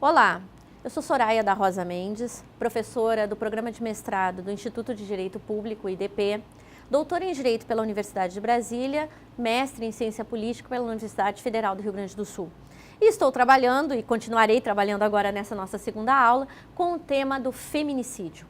Olá, eu sou Soraya da Rosa Mendes, professora do Programa de Mestrado do Instituto de Direito Público, IDP, doutora em Direito pela Universidade de Brasília, mestre em Ciência Política pela Universidade Federal do Rio Grande do Sul. E estou trabalhando, e continuarei trabalhando agora nessa nossa segunda aula, com o tema do feminicídio.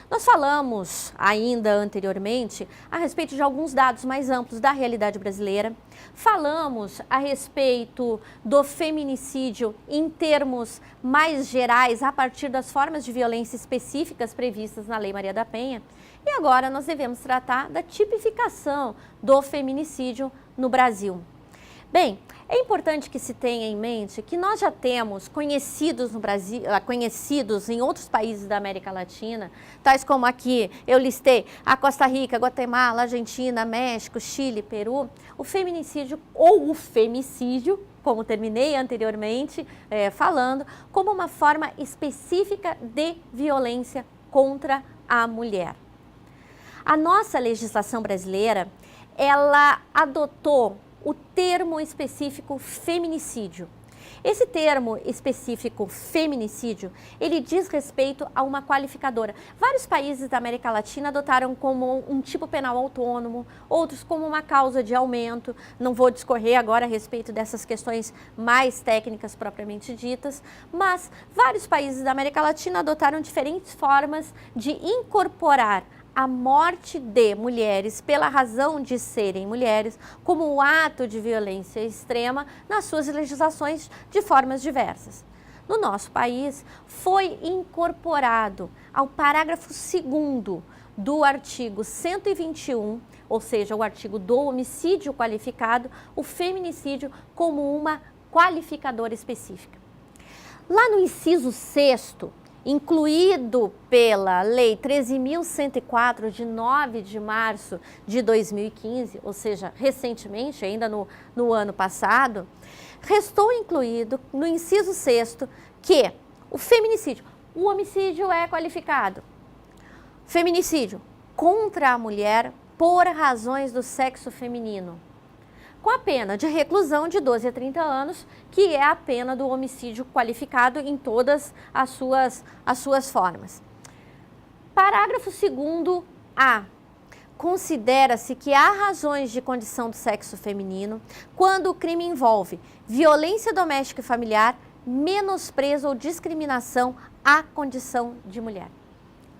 Nós falamos ainda anteriormente a respeito de alguns dados mais amplos da realidade brasileira. Falamos a respeito do feminicídio em termos mais gerais, a partir das formas de violência específicas previstas na Lei Maria da Penha. E agora nós devemos tratar da tipificação do feminicídio no Brasil. Bem, é importante que se tenha em mente que nós já temos conhecidos no Brasil, conhecidos em outros países da América Latina, tais como aqui eu listei a Costa Rica, Guatemala, Argentina, México, Chile, Peru, o feminicídio ou o femicídio, como terminei anteriormente falando, como uma forma específica de violência contra a mulher. A nossa legislação brasileira, ela adotou o termo específico feminicídio. Esse termo específico feminicídio, ele diz respeito a uma qualificadora. Vários países da América Latina adotaram como um tipo penal autônomo, outros como uma causa de aumento. Não vou discorrer agora a respeito dessas questões mais técnicas propriamente ditas, mas vários países da América Latina adotaram diferentes formas de incorporar a morte de mulheres pela razão de serem mulheres como um ato de violência extrema nas suas legislações de formas diversas. No nosso país, foi incorporado ao parágrafo 2º do artigo 121, ou seja, o artigo do homicídio qualificado, o feminicídio como uma qualificadora específica. Lá no inciso 6º, incluído pela Lei 13.104, de 9 de março de 2015, ou seja, recentemente, ainda no ano passado, restou incluído no inciso 6º que o feminicídio, o homicídio é qualificado. Feminicídio contra a mulher por razões do sexo feminino, com a pena de reclusão de 12 a 30 anos, que é a pena do homicídio qualificado em todas as suas formas. Parágrafo 2º-A. Considera-se que há razões de condição do sexo feminino quando o crime envolve violência doméstica e familiar, menosprezo ou discriminação à condição de mulher.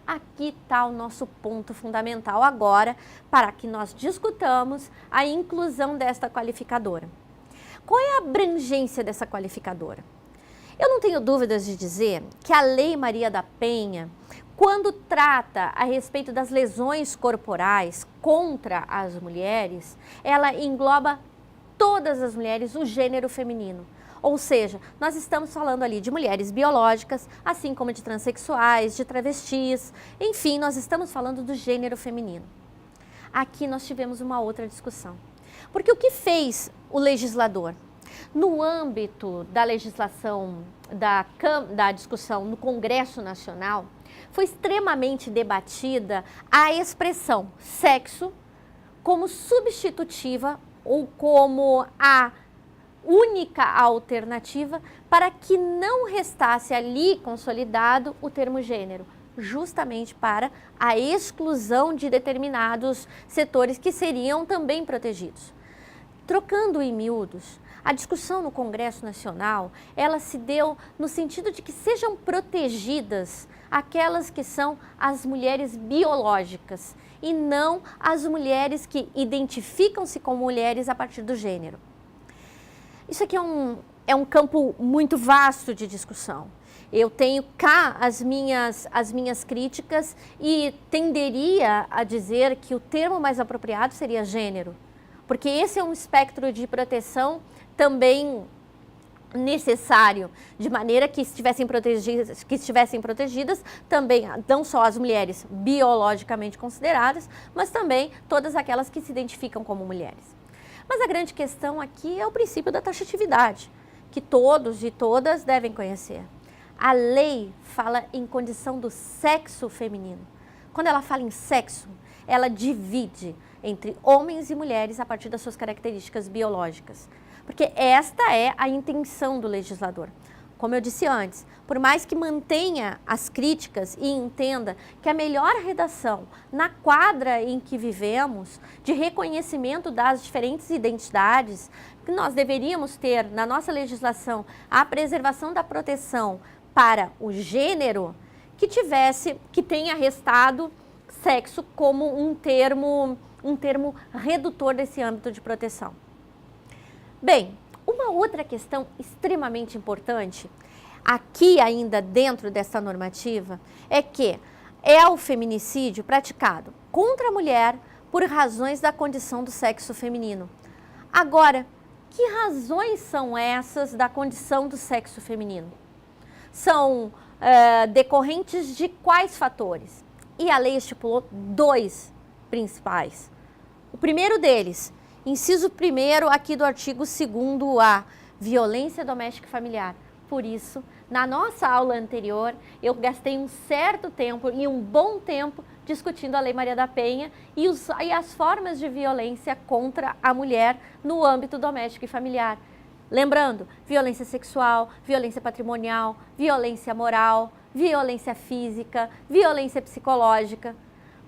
Aqui está o nosso ponto fundamental agora para que nós discutamos a inclusão desta qualificadora. Qual é a abrangência dessa qualificadora? Eu não tenho dúvidas de dizer que a Lei Maria da Penha, quando trata a respeito das lesões corporais contra as mulheres, ela engloba todas as mulheres, o gênero feminino. Ou seja, nós estamos falando ali de mulheres biológicas, assim como de transexuais, de travestis, enfim, nós estamos falando do gênero feminino. Aqui nós tivemos uma outra discussão. Porque o que fez o legislador? No âmbito da legislação, da discussão no Congresso Nacional, foi extremamente debatida a expressão sexo como substitutiva ou como a única alternativa para que não restasse ali consolidado o termo gênero, justamente para a exclusão de determinados setores que seriam também protegidos. Trocando em miúdos, a discussão no Congresso Nacional, ela se deu no sentido de que sejam protegidas aquelas que são as mulheres biológicas e não as mulheres que identificam-se como mulheres a partir do gênero. Isso aqui é um campo muito vasto de discussão. Eu tenho cá as minhas críticas e tenderia a dizer que o termo mais apropriado seria gênero, porque esse é um espectro de proteção também necessário, de maneira que estivessem protegidas também não só as mulheres biologicamente consideradas, mas também todas aquelas que se identificam como mulheres. Mas a grande questão aqui é o princípio da taxatividade, que todos e todas devem conhecer. A lei fala em condição do sexo feminino. Quando ela fala em sexo, ela divide entre homens e mulheres a partir das suas características biológicas. Porque esta é a intenção do legislador. como eu disse antes, por mais que mantenha as críticas e entenda que a melhor redação na quadra em que vivemos, de reconhecimento das diferentes identidades, que nós deveríamos ter na nossa legislação a preservação da proteção para o gênero, que tenha restado sexo como um termo redutor desse âmbito de proteção. Bem, uma outra questão extremamente importante, aqui ainda dentro dessa normativa, é que é o feminicídio praticado contra a mulher por razões da condição do sexo feminino. Agora, que razões são essas da condição do sexo feminino? São decorrentes de quais fatores? E a lei estipulou 2 principais. O primeiro deles, inciso 1º aqui do artigo 2º-A, violência doméstica e familiar. Por isso, na nossa aula anterior, eu gastei um certo tempo e um bom tempo discutindo a Lei Maria da Penha e as formas de violência contra a mulher no âmbito doméstico e familiar. Lembrando, violência sexual, violência patrimonial, violência moral, violência física, violência psicológica.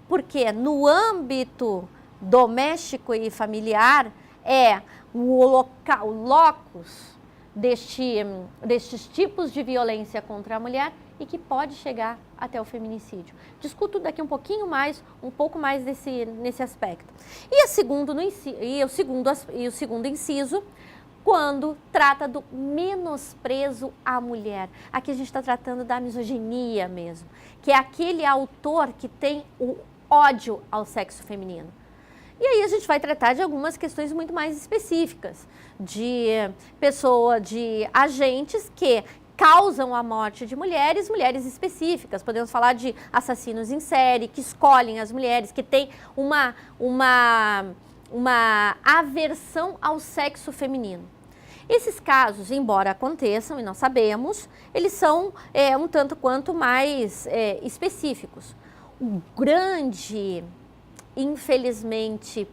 Porque no âmbito doméstico e familiar é o local, o locus destes tipos de violência contra a mulher e que pode chegar até o feminicídio. Discuto daqui um pouco mais nesse aspecto. E o segundo inciso, quando trata do menosprezo à mulher. Aqui a gente está tratando da misoginia mesmo, que é aquele autor que tem o ódio ao sexo feminino. E aí a gente vai tratar de algumas questões muito mais específicas, de agentes que causam a morte de mulheres específicas. Podemos falar de assassinos em série, que escolhem as mulheres, que têm uma aversão ao sexo feminino. Esses casos, embora aconteçam, e nós sabemos, eles são um tanto quanto mais específicos. O grande, infelizmente,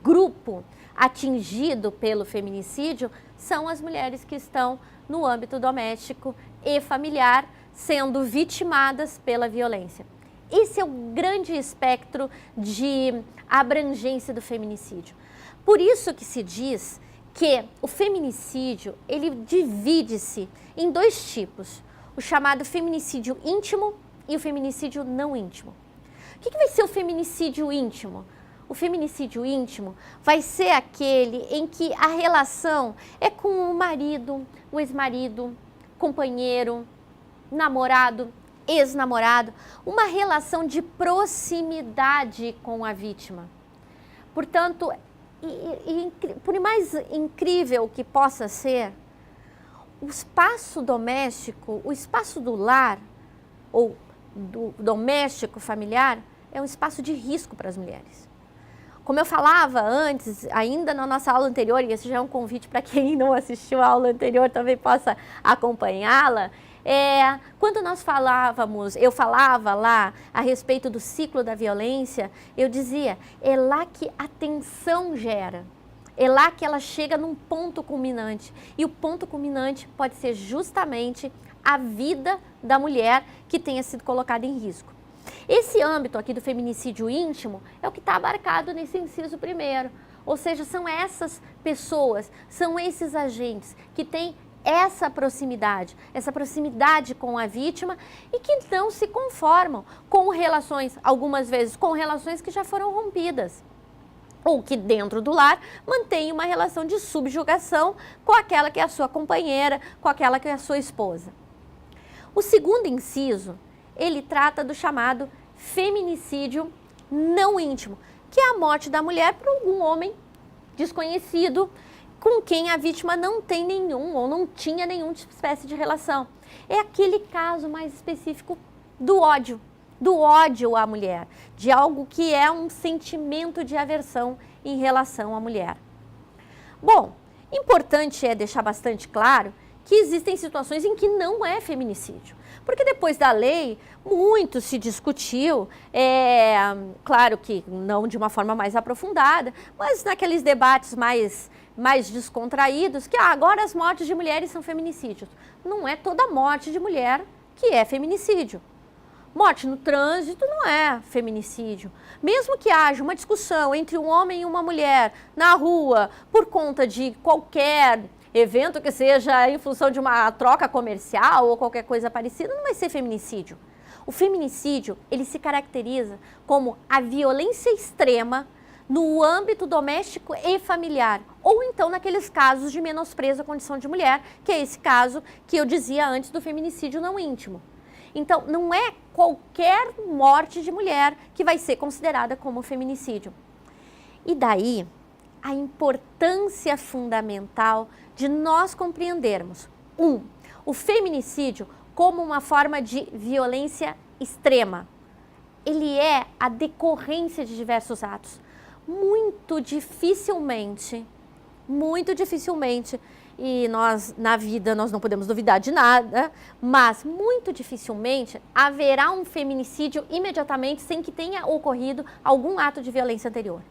grupo atingido pelo feminicídio são as mulheres que estão no âmbito doméstico e familiar, sendo vitimadas pela violência. Esse é o grande espectro de abrangência do feminicídio. Por isso que se diz que o feminicídio, ele divide-se em 2 tipos, o chamado feminicídio íntimo e o feminicídio não íntimo. O que vai ser o feminicídio íntimo? O feminicídio íntimo vai ser aquele em que a relação é com o marido, o ex-marido, companheiro, namorado, ex-namorado, uma relação de proximidade com a vítima. Portanto, por mais incrível que possa ser, o espaço doméstico, o espaço do lar, ou do doméstico familiar, é um espaço de risco para as mulheres. Como eu falava antes, ainda na nossa aula anterior, e esse já é um convite para quem não assistiu a aula anterior também possa acompanhá-la, quando eu falava lá a respeito do ciclo da violência, eu dizia, é lá que a tensão gera, é lá que ela chega num ponto culminante, e o ponto culminante pode ser justamente a vida da mulher que tenha sido colocada em risco. Esse âmbito aqui do feminicídio íntimo é o que está abarcado nesse inciso 1º, ou seja, são essas pessoas, são esses agentes que têm essa proximidade com a vítima e que não se conformam com relações, algumas vezes com relações que já foram rompidas, ou que dentro do lar mantém uma relação de subjugação com aquela que é a sua companheira, com aquela que é a sua esposa. O segundo inciso, ele trata do chamado feminicídio não íntimo, que é a morte da mulher por algum homem desconhecido com quem a vítima não tem nenhum ou não tinha nenhuma espécie de relação. É aquele caso mais específico do ódio à mulher, de algo que é um sentimento de aversão em relação à mulher. Bom, importante é deixar bastante claro que existem situações em que não é feminicídio. Porque depois da lei, muito se discutiu, claro que não de uma forma mais aprofundada, mas naqueles debates mais mais descontraídos, que agora as mortes de mulheres são feminicídios. Não é toda morte de mulher que é feminicídio. Morte no trânsito não é feminicídio. Mesmo que haja uma discussão entre um homem e uma mulher na rua por conta de qualquer evento que seja em função de uma troca comercial ou qualquer coisa parecida, não vai ser feminicídio. O feminicídio, ele se caracteriza como a violência extrema no âmbito doméstico e familiar, ou então naqueles casos de menosprezo à condição de mulher, que é esse caso que eu dizia antes do feminicídio não íntimo. Então, não é qualquer morte de mulher que vai ser considerada como feminicídio. E daí, a importância fundamental de nós compreendermos, o feminicídio como uma forma de violência extrema. Ele é a decorrência de diversos atos. Muito dificilmente, e nós na vida nós não podemos duvidar de nada, mas muito dificilmente haverá um feminicídio imediatamente sem que tenha ocorrido algum ato de violência anterior.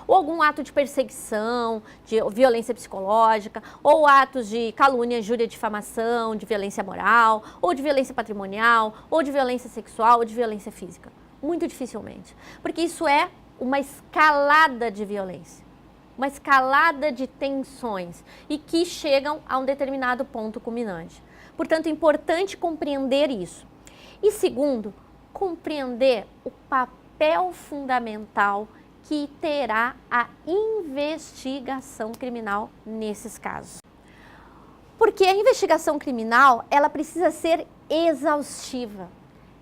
Ou algum ato de perseguição, de violência psicológica, ou atos de calúnia, injúria, difamação, de violência moral, ou de violência patrimonial, ou de violência sexual, ou de violência física. Muito dificilmente. Porque isso é uma escalada de violência, uma escalada de tensões e que chegam a um determinado ponto culminante. Portanto, é importante compreender isso. E segundo, compreender o papel fundamental que terá a investigação criminal nesses casos. Porque a investigação criminal, ela precisa ser exaustiva.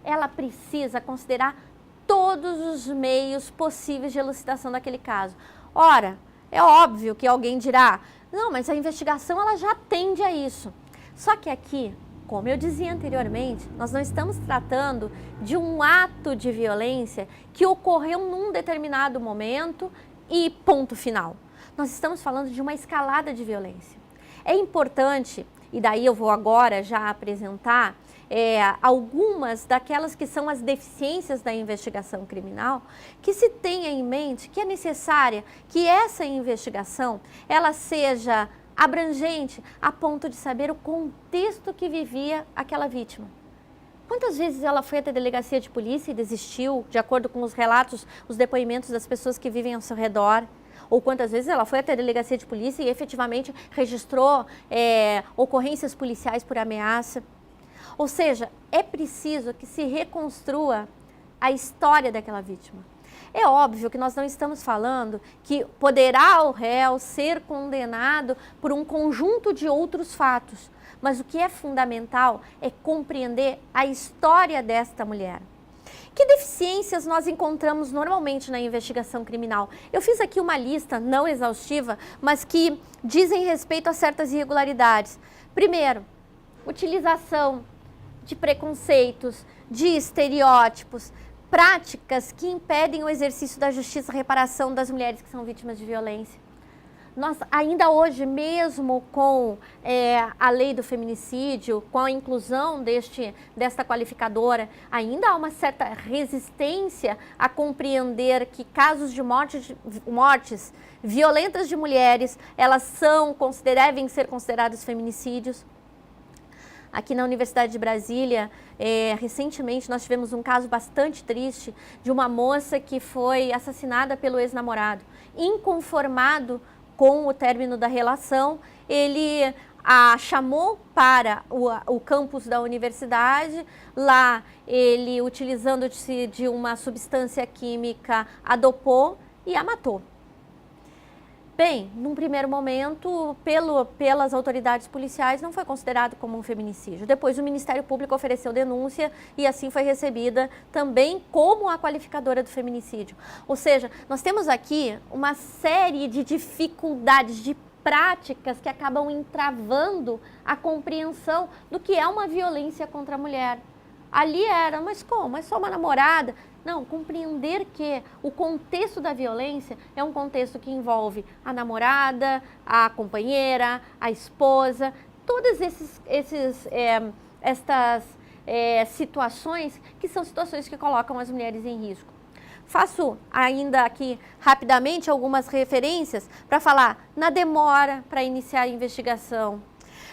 Ela precisa considerar todos os meios possíveis de elucidação daquele caso. Ora, é óbvio que alguém dirá, não, mas a investigação ela já tende a isso. Só que aqui, como eu dizia anteriormente, nós não estamos tratando de um ato de violência que ocorreu num determinado momento e ponto final. Nós estamos falando de uma escalada de violência. É importante, e daí eu vou agora já apresentar algumas daquelas que são as deficiências da investigação criminal, que se tenha em mente que é necessária que essa investigação ela seja abrangente a ponto de saber o contexto que vivia aquela vítima. Quantas vezes ela foi até a delegacia de polícia e desistiu, de acordo com os relatos, os depoimentos das pessoas que vivem ao seu redor? Ou quantas vezes ela foi até a delegacia de polícia e efetivamente registrou ocorrências policiais por ameaça? Ou seja, é preciso que se reconstrua a história daquela vítima. É óbvio que nós não estamos falando que poderá o réu ser condenado por um conjunto de outros fatos, mas o que é fundamental é compreender a história desta mulher. Que deficiências nós encontramos normalmente na investigação criminal? Eu fiz aqui uma lista não exaustiva, mas que dizem respeito a certas irregularidades. Primeiro, utilização de preconceitos, de estereótipos, práticas que impedem o exercício da justiça e reparação das mulheres que são vítimas de violência. Nós, ainda hoje, mesmo com a lei do feminicídio, com a inclusão desta qualificadora, ainda há uma certa resistência a compreender que casos de mortes violentas de mulheres, elas devem ser considerados feminicídios. Aqui na Universidade de Brasília, recentemente nós tivemos um caso bastante triste de uma moça que foi assassinada pelo ex-namorado. Inconformado com o término da relação, ele a chamou para o campus da universidade. Lá ele, utilizando-se de uma substância química, a dopou e a matou. Bem, num primeiro momento, pelas autoridades policiais, não foi considerado como um feminicídio. Depois o Ministério Público ofereceu denúncia e assim foi recebida também como a qualificadora do feminicídio. Ou seja, nós temos aqui uma série de dificuldades, de práticas que acabam entravando a compreensão do que é uma violência contra a mulher. Ali era, mas como? É só uma namorada? Não, compreender que o contexto da violência é um contexto que envolve a namorada, a companheira, a esposa, todas estas situações que são situações que colocam as mulheres em risco. Faço ainda aqui rapidamente algumas referências para falar na demora para iniciar a investigação,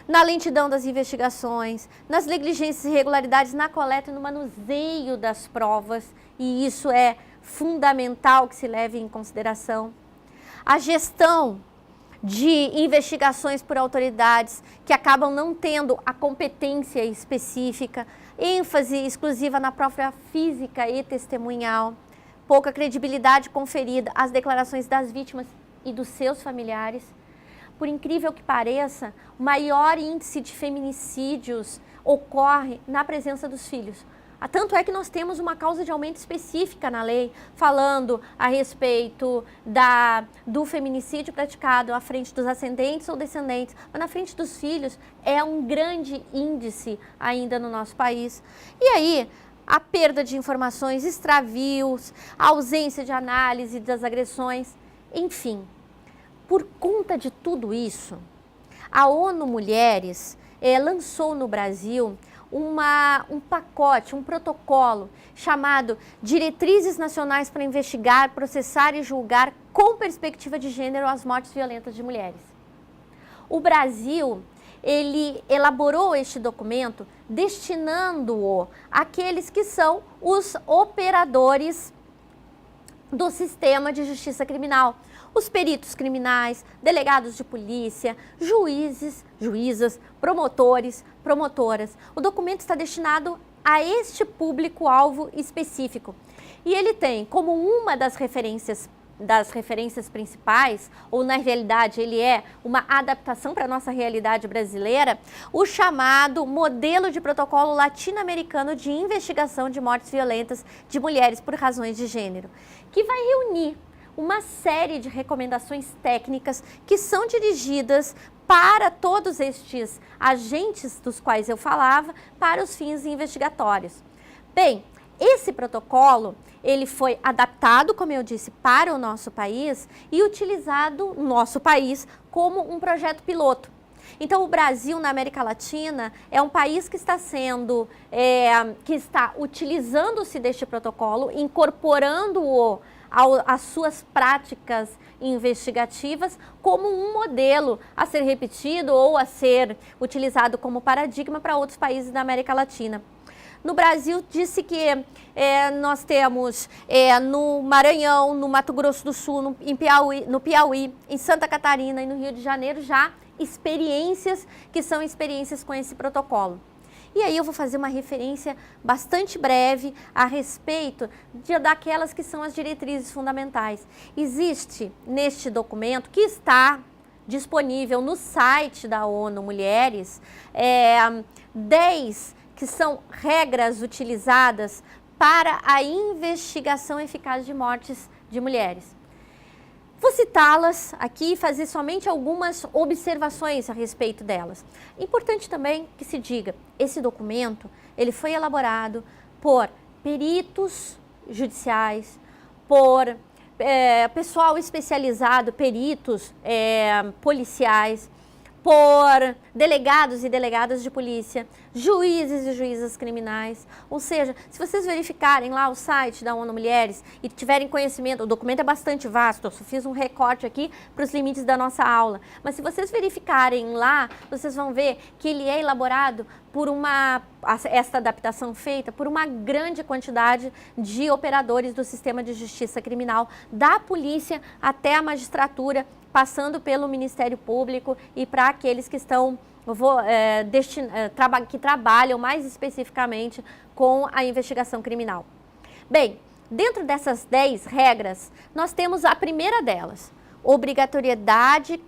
na lentidão das investigações, nas negligências e irregularidades na coleta e no manuseio das provas, e isso é fundamental que se leve em consideração. A gestão de investigações por autoridades que acabam não tendo a competência específica, ênfase exclusiva na própria física e testemunhal, pouca credibilidade conferida às declarações das vítimas e dos seus familiares. Por incrível que pareça, o maior índice de feminicídios ocorre na presença dos filhos. Tanto é que nós temos uma causa de aumento específica na lei, falando a respeito do feminicídio praticado à frente dos ascendentes ou descendentes, mas na frente dos filhos é um grande índice ainda no nosso país. E aí, a perda de informações, extravios, a ausência de análise das agressões, enfim. Por conta de tudo isso, a ONU Mulheres lançou no Brasil um pacote, um protocolo chamado Diretrizes Nacionais para Investigar, Processar e Julgar com Perspectiva de Gênero as Mortes Violentas de Mulheres. O Brasil, ele elaborou este documento destinando-o àqueles que são os operadores do sistema de justiça criminal. Os peritos criminais, delegados de polícia, juízes, juízas, promotores, promotoras. O documento está destinado a este público-alvo específico. E ele tem como uma das referências principais, ou na realidade ele é uma adaptação para a nossa realidade brasileira, o chamado Modelo de Protocolo Latino-Americano de Investigação de Mortes Violentas de Mulheres por Razões de Gênero, que vai reunir uma série de recomendações técnicas que são dirigidas para todos estes agentes dos quais eu falava, para os fins investigatórios. Bem, esse protocolo, ele foi adaptado, como eu disse, para o nosso país e utilizado no nosso país como um projeto piloto. Então, o Brasil, na América Latina, é um país que está utilizando-se deste protocolo, incorporando-o às suas práticas investigativas como um modelo a ser repetido ou a ser utilizado como paradigma para outros países da América Latina. No Brasil, disse que nós temos no Maranhão, no Mato Grosso do Sul, no Piauí, em Santa Catarina e no Rio de Janeiro já experiências que são experiências com esse protocolo. E aí eu vou fazer uma referência bastante breve a respeito daquelas que são as diretrizes fundamentais. Existe neste documento, que está disponível no site da ONU Mulheres, 10 que são regras utilizadas para a investigação eficaz de mortes de mulheres. Vou citá-las aqui e fazer somente algumas observações a respeito delas. Importante também que se diga, esse documento ele foi elaborado por peritos judiciais, por pessoal especializado, peritos policiais, por delegados e delegadas de polícia, juízes e juízas criminais. Ou seja, se vocês verificarem lá o site da ONU Mulheres e tiverem conhecimento, o documento é bastante vasto, eu só fiz um recorte aqui para os limites da nossa aula, mas se vocês verificarem lá, vocês vão ver que ele é elaborado por esta adaptação feita por uma grande quantidade de operadores do sistema de justiça criminal, da polícia até a magistratura, passando pelo Ministério Público e para aqueles que estão que trabalham mais especificamente com a investigação criminal. Bem, dentro dessas 10 regras, nós temos a primeira delas, obrigatoriedade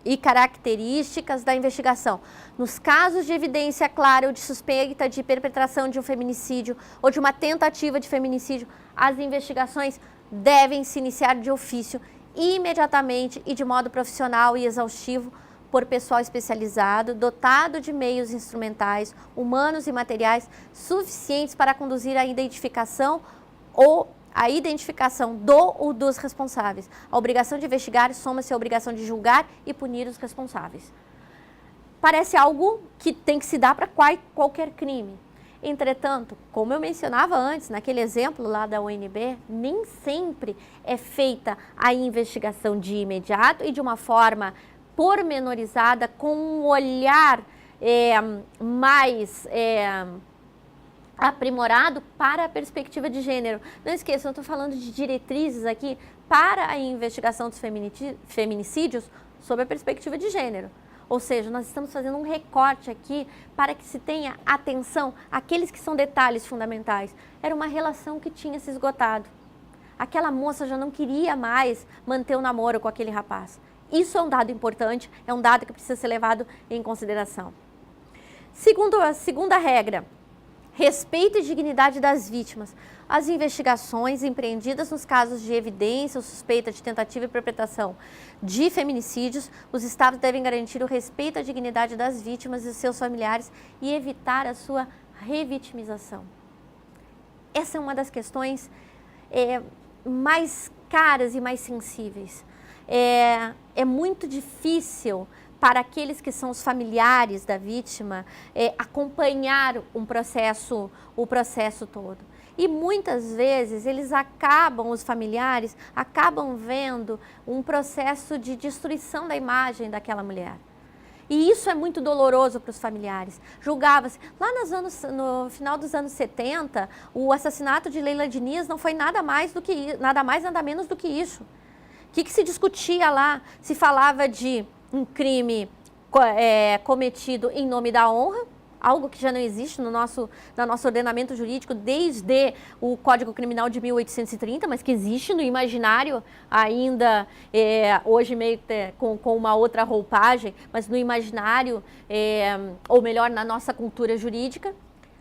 e características da investigação. Nos casos de evidência clara ou de suspeita de perpetração de um feminicídio ou de uma tentativa de feminicídio, as investigações devem se iniciar de ofício, imediatamente e de modo profissional e exaustivo por pessoal especializado, dotado de meios instrumentais, humanos e materiais suficientes para conduzir a identificação do ou dos responsáveis. A obrigação de investigar soma-se à obrigação de julgar e punir os responsáveis. Parece algo que tem que se dar para qualquer crime. Entretanto, como eu mencionava antes, naquele exemplo lá da UNB, nem sempre é feita a investigação de imediato e de uma forma pormenorizada, com um olhar mais aprimorado para a perspectiva de gênero. Não esqueçam, eu estou falando de diretrizes aqui para a investigação dos feminicídios sob a perspectiva de gênero. Ou seja, nós estamos fazendo um recorte aqui para que se tenha atenção àqueles que são detalhes fundamentais. Era uma relação que tinha se esgotado. Aquela moça já não queria mais manter o namoro com aquele rapaz. Isso é um dado importante, é um dado que precisa ser levado em consideração. A segunda regra, respeito e dignidade das vítimas. As investigações empreendidas nos casos de evidência ou suspeita de tentativa e perpetração de feminicídios, os estados devem garantir o respeito à dignidade das vítimas e seus familiares e evitar a sua revitimização. Essa é uma das questões mais caras e mais sensíveis. É muito difícil para aqueles que são os familiares da vítima acompanhar o processo todo. E muitas vezes os familiares acabam vendo um processo de destruição da imagem daquela mulher. E isso é muito doloroso para os familiares. Julgava-se, lá no final dos anos 70, o assassinato de Leila Diniz não foi nada mais, nada menos do que isso. O que se discutia lá? Se falava de um crime cometido em nome da honra, algo que já não existe no nosso ordenamento jurídico desde o Código Criminal de 1830, mas que existe no imaginário ainda, hoje meio com uma outra roupagem, mas no imaginário, ou melhor, na nossa cultura jurídica.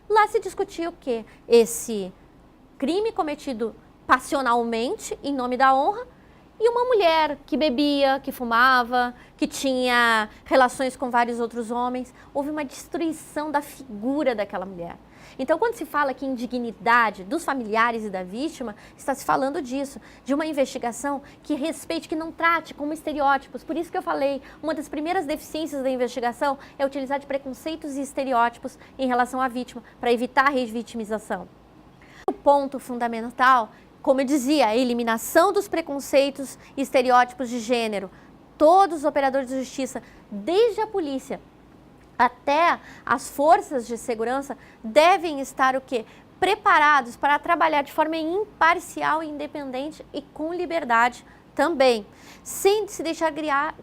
Lá se discutia o quê? Esse crime cometido passionalmente em nome da honra, e uma mulher que bebia, que fumava, que tinha relações com vários outros homens. Houve uma destruição da figura daquela mulher. Então, quando se fala aqui em dignidade dos familiares e da vítima, está se falando disso, de uma investigação que respeite, que não trate como estereótipos. Por isso que eu falei, uma das primeiras deficiências da investigação é utilizar de preconceitos e estereótipos em relação à vítima, para evitar a revitimização. O ponto fundamental, como eu dizia, a eliminação dos preconceitos e estereótipos de gênero. Todos os operadores de justiça, desde a polícia até as forças de segurança, devem estar o quê? Preparados para trabalhar de forma imparcial, independente e com liberdade também, sem se deixar guiar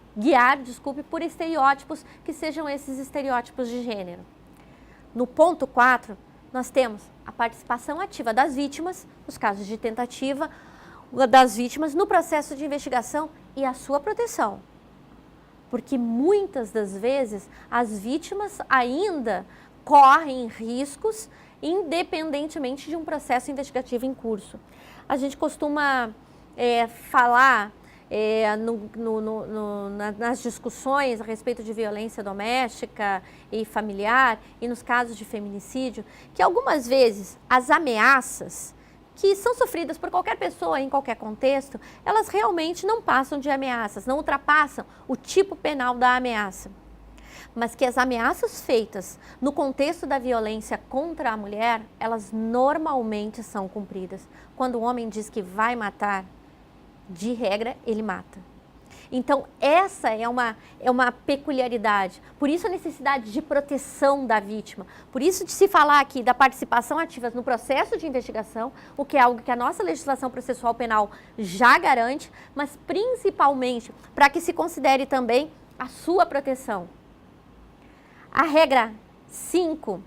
por estereótipos que sejam esses estereótipos de gênero. No ponto 4, nós temos a participação ativa das vítimas, nos casos de tentativa das vítimas, no processo de investigação e a sua proteção. Porque muitas das vezes as vítimas ainda correm riscos independentemente de um processo investigativo em curso. A gente costuma falar nas discussões a respeito de violência doméstica e familiar e nos casos de feminicídio, que algumas vezes as ameaças que são sofridas por qualquer pessoa em qualquer contexto, elas realmente não passam de ameaças, não ultrapassam o tipo penal da ameaça. Mas que as ameaças feitas no contexto da violência contra a mulher, elas normalmente são cumpridas. Quando o homem diz que vai matar, de regra, ele mata. Então, essa é uma peculiaridade. Por isso a necessidade de proteção da vítima. Por isso de se falar aqui da participação ativa no processo de investigação, o que é algo que a nossa legislação processual penal já garante, mas principalmente para que se considere também a sua proteção. A regra 5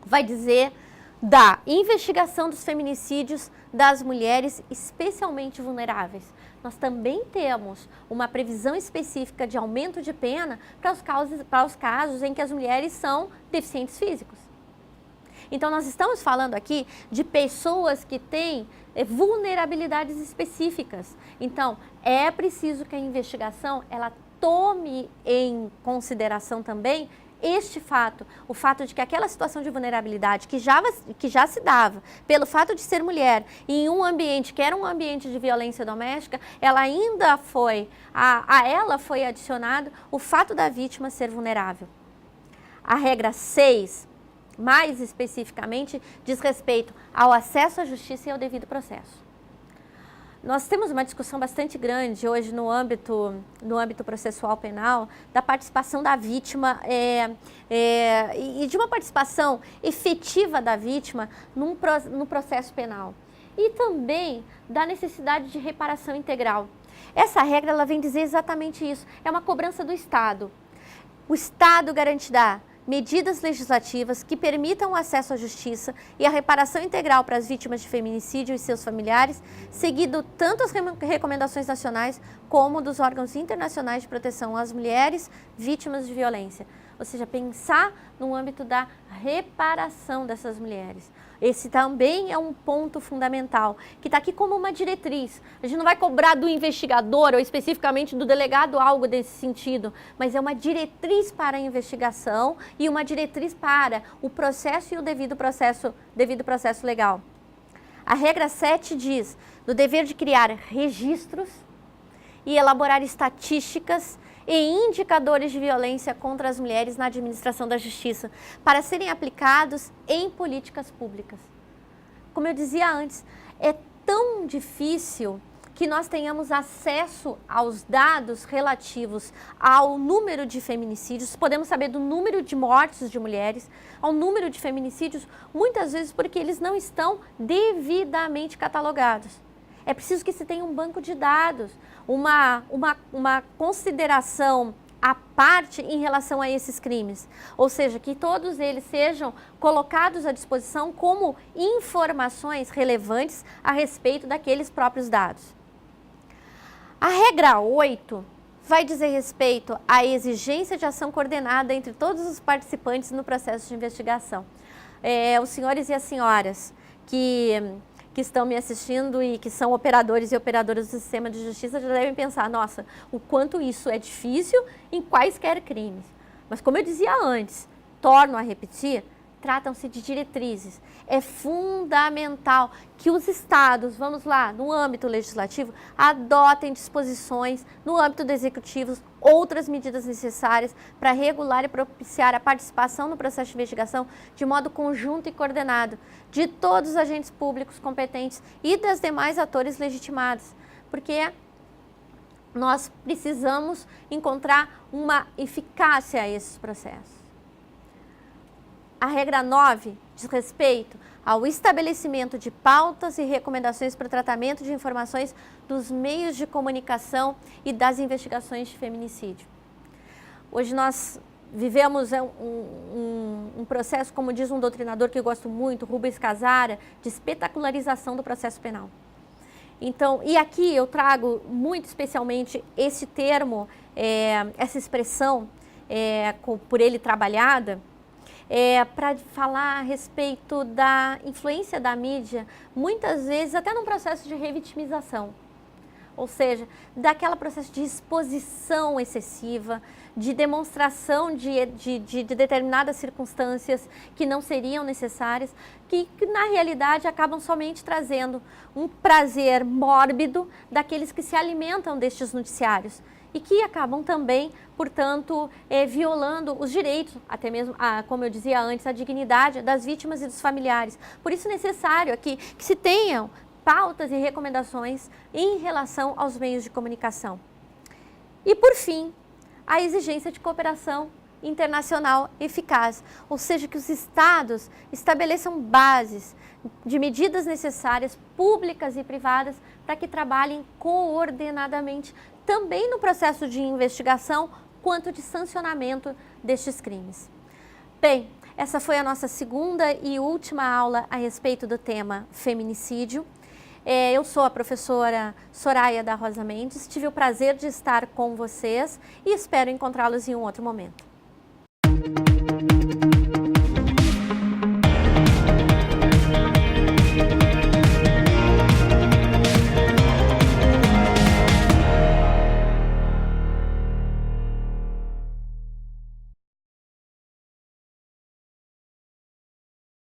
vai dizer da investigação dos feminicídios das mulheres especialmente vulneráveis. Nós também temos uma previsão específica de aumento de pena para os casos em que as mulheres são deficientes físicos. Então, nós estamos falando aqui de pessoas que têm vulnerabilidades específicas. Então, é preciso que a investigação ela tome em consideração também este fato, o fato de que aquela situação de vulnerabilidade que já se dava pelo fato de ser mulher em um ambiente que era um ambiente de violência doméstica, ela ainda a ela foi adicionado o fato da vítima ser vulnerável. A regra 6 mais especificamente, diz respeito ao acesso à justiça e ao devido processo. Nós temos uma discussão bastante grande hoje no âmbito processual penal da participação da vítima e de uma participação efetiva da vítima no processo penal. E também da necessidade de reparação integral. Essa regra ela vem dizer exatamente isso, é uma cobrança do Estado. O Estado garantirá medidas legislativas que permitam o acesso à justiça e a reparação integral para as vítimas de feminicídio e seus familiares, seguindo tanto as recomendações nacionais como dos órgãos internacionais de proteção às mulheres vítimas de violência. Ou seja, pensar no âmbito da reparação dessas mulheres. Esse também é um ponto fundamental, que está aqui como uma diretriz. A gente não vai cobrar do investigador ou especificamente do delegado algo desse sentido, mas é uma diretriz para a investigação e uma diretriz para o processo e o devido processo legal. A regra 7 diz do dever de criar registros e elaborar estatísticas e indicadores de violência contra as mulheres na administração da justiça, para serem aplicados em políticas públicas. Como eu dizia antes, é tão difícil que nós tenhamos acesso aos dados relativos ao número de feminicídios, podemos saber do número de mortes de mulheres, ao número de feminicídios, muitas vezes porque eles não estão devidamente catalogados. É preciso que se tenha um banco de dados, uma consideração à parte em relação a esses crimes. Ou seja, que todos eles sejam colocados à disposição como informações relevantes a respeito daqueles próprios dados. A regra 8 vai dizer respeito à exigência de ação coordenada entre todos os participantes no processo de investigação. Os senhores e as senhoras que estão me assistindo e que são operadores e operadoras do sistema de justiça já devem pensar, nossa, o quanto isso é difícil em quaisquer crimes. Mas como eu dizia antes, torno a repetir, tratam-se de diretrizes. É fundamental que os estados, vamos lá, no âmbito legislativo, adotem disposições no âmbito do executivo, outras medidas necessárias para regular e propiciar a participação no processo de investigação de modo conjunto e coordenado de todos os agentes públicos competentes e das demais atores legitimados, porque nós precisamos encontrar uma eficácia a esses processos. A regra 9 diz respeito ao estabelecimento de pautas e recomendações para o tratamento de informações dos meios de comunicação e das investigações de feminicídio. Hoje nós vivemos um processo, como diz um doutrinador que eu gosto muito, Rubens Casara, de espetacularização do processo penal. Então, e aqui eu trago muito especialmente esse termo, essa expressão, por ele trabalhada, para falar a respeito da influência da mídia, muitas vezes até num processo de revitimização. Ou seja, daquele processo de exposição excessiva, de demonstração de determinadas circunstâncias que não seriam necessárias, que na realidade acabam somente trazendo um prazer mórbido daqueles que se alimentam destes noticiários e que acabam também, portanto, violando os direitos, até mesmo, como eu dizia antes, a dignidade das vítimas e dos familiares. Por isso é necessário aqui que se tenham pautas e recomendações em relação aos meios de comunicação. E, por fim, a exigência de cooperação internacional eficaz, ou seja, que os estados estabeleçam bases de medidas necessárias, públicas e privadas, para que trabalhem coordenadamente, também no processo de investigação, quanto de sancionamento destes crimes. Bem, essa foi a nossa segunda e última aula a respeito do tema feminicídio. Eu sou a professora Soraya da Rosa Mendes, tive o prazer de estar com vocês e espero encontrá-los em um outro momento.